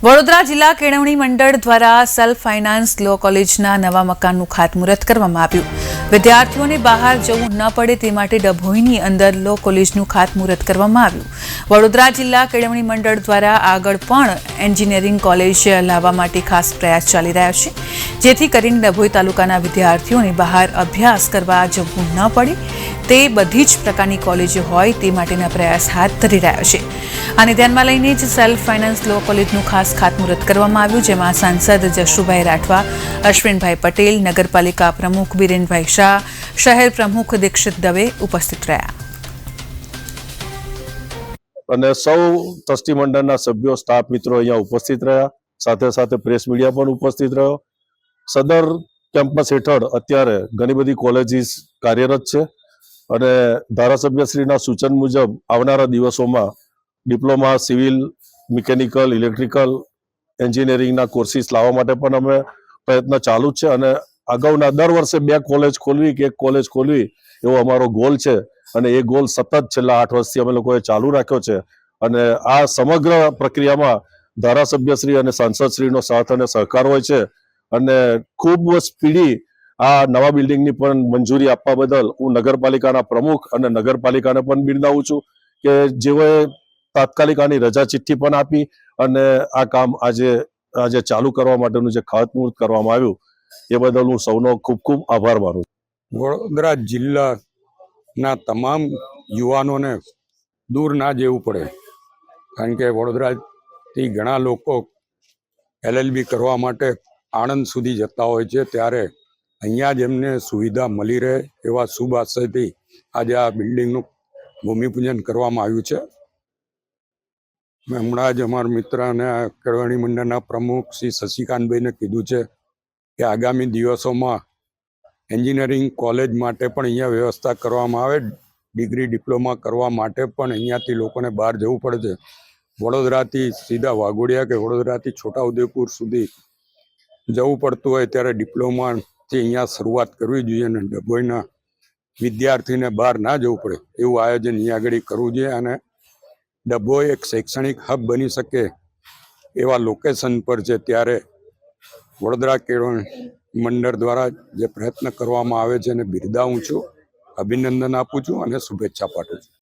વડોદરા જિલ્લા કેળવણી મંડળ દ્વારા સેલ્ફ ફાઇનાન્સ લો કોલેજના નવા મકાનનું ખાતમુહૂર્ત કરવામાં આવ્યું। વિદ્યાર્થીઓને બહાર જવું ન પડે તે માટે ડભોઈની અંદર લો કોલેજનું ખાતમુહૂર્ત કરવામાં આવ્યું। વડોદરા જિલ્લા કેળવણી મંડળ દ્વારા આગળ પણ એન્જિનિયરિંગ કોલેજ લાવવા માટે ખાસ પ્રયાસ ચાલી રહ્યા છે, જેથી કરીને ડભોઈ તાલુકાના વિદ્યાર્થીઓને બહાર અભ્યાસ કરવા જવું ન પડે તે બધી જ પ્રકારની કોલેજો હોય તે માટેના પ્રયાસ હાથ ધરી રહ્યા છે। આને ધ્યાનમાં લઈને જ સેલ્ફ ફાઇનાન્સ લો કોલેજનું ખાસ ખાતમુહૂર્ત કરવામાં આવ્યું, જેમાં સાંસદ જશુભાઈ રાઠવા, અશ્વિનભાઈ પટેલ, નગરપાલિકા પ્રમુખ બિરેનભાઈ શાહ, શહેર પ્રમુખ દીક્ષિત દવે ઉપસ્થિત રહ્યા અને સૌ ટ્રસ્ટી મંડળના સભ્યો, સ્ટાફ મિત્રો અહીંયા ઉપસ્થિત રહ્યા। સાથે સાથે પ્રેસ મીડિયા પણ ઉપસ્થિત રહ્યો। સદર કેમ્પસ હેઠળ અત્યારે ઘણી બધી કોલેજીસ કાર્યરત છે અને ધારાસભ્યશ્રીના સૂચન મુજબ આવનારા દિવસોમાં ડિપ્લોમા, સિવિલ, મિકેનિકલ, ઇલેક્ટ્રિકલ, એન્જિનિયરિંગના કોર્સિસ લાવવા માટે પણ અમે પ્રયત્ન ચાલુ જ છે અને અગાઉના દર વર્ષે 2 કોલેજ ખોલવી કે 1 કોલેજ ખોલવી એવો અમારો ગોલ છે અને એ ગોલ સતત છેલ્લા 8 વર્ષથી અમે લોકોએ ચાલુ રાખ્યો છે અને આ સમગ્ર પ્રક્રિયામાં ધારાસભ્યશ્રી અને સાંસદશ્રીનો સાથ અને સહકાર હોય છે અને ખૂબ સ્પીડી આ નવા બિલ્ડિંગની પણ મંજૂરી આપવા બદલ હું નગરપાલિકાના પ્રમુખ અને નગરપાલિકાને પણ બિરદાવું છું કે જેઓએ તાત્કાલિક આની રજા ચિઠ્ઠી પણ આપી અને આ કામ આજે ચાલુ કરવા માટેનું જે ખાતમુહૂર્ત કરવામાં આવ્યું એ બદલ હું સૌનો ખૂબ ખૂબ આભાર માનું છું। વડોદરા જિલ્લાના તમામ યુવાનોને દૂર ના જવું પડે, કારણ કે વડોદરાથી ઘણા લોકો LLB કરવા માટે આણંદ સુધી જતા હોય છે, ત્યારે અહીંયા જ એમને સુવિધા મળી રહે એવા શુભ આશયથી આજે આ બિલ્ડિંગનું ભૂમિપૂજન કરવામાં આવ્યું છે। મેં હમણાં જ અમારા મિત્ર અને કેળવણી મંડળના પ્રમુખ શ્રી શશિકાંતભાઈને કીધું છે કે આગામી દિવસોમાં એન્જિનિયરિંગ કોલેજ માટે પણ અહીંયા વ્યવસ્થા કરવામાં આવે। ડિગ્રી, ડિપ્લોમા કરવા માટે પણ અહીંયાથી લોકોને બહાર જવું પડે છે। વડોદરાથી સીધા વાઘોડિયા કે વડોદરાથી છોટાઉદેપુર સુધી જવું પડતું હોય ત્યારે ડિપ્લોમાથી અહીંયા શરૂઆત કરવી જોઈએ અને ડભોઈના વિદ્યાર્થીને બહાર ના જવું પડે એવું આયોજન અહીંયા આગળ કરવું જોઈએ અને ડભોઈ એક શૈક્ષણિક હબ બની શકે એવા લોકેશન પર છે, ત્યારે વડોદરા કેળવણી મંડળ દ્વારા જે પ્રયત્ન કરવામાં આવે છે એને બિરદાવું છું, અભિનંદન આપું છું અને શુભેચ્છા પાઠવું છું।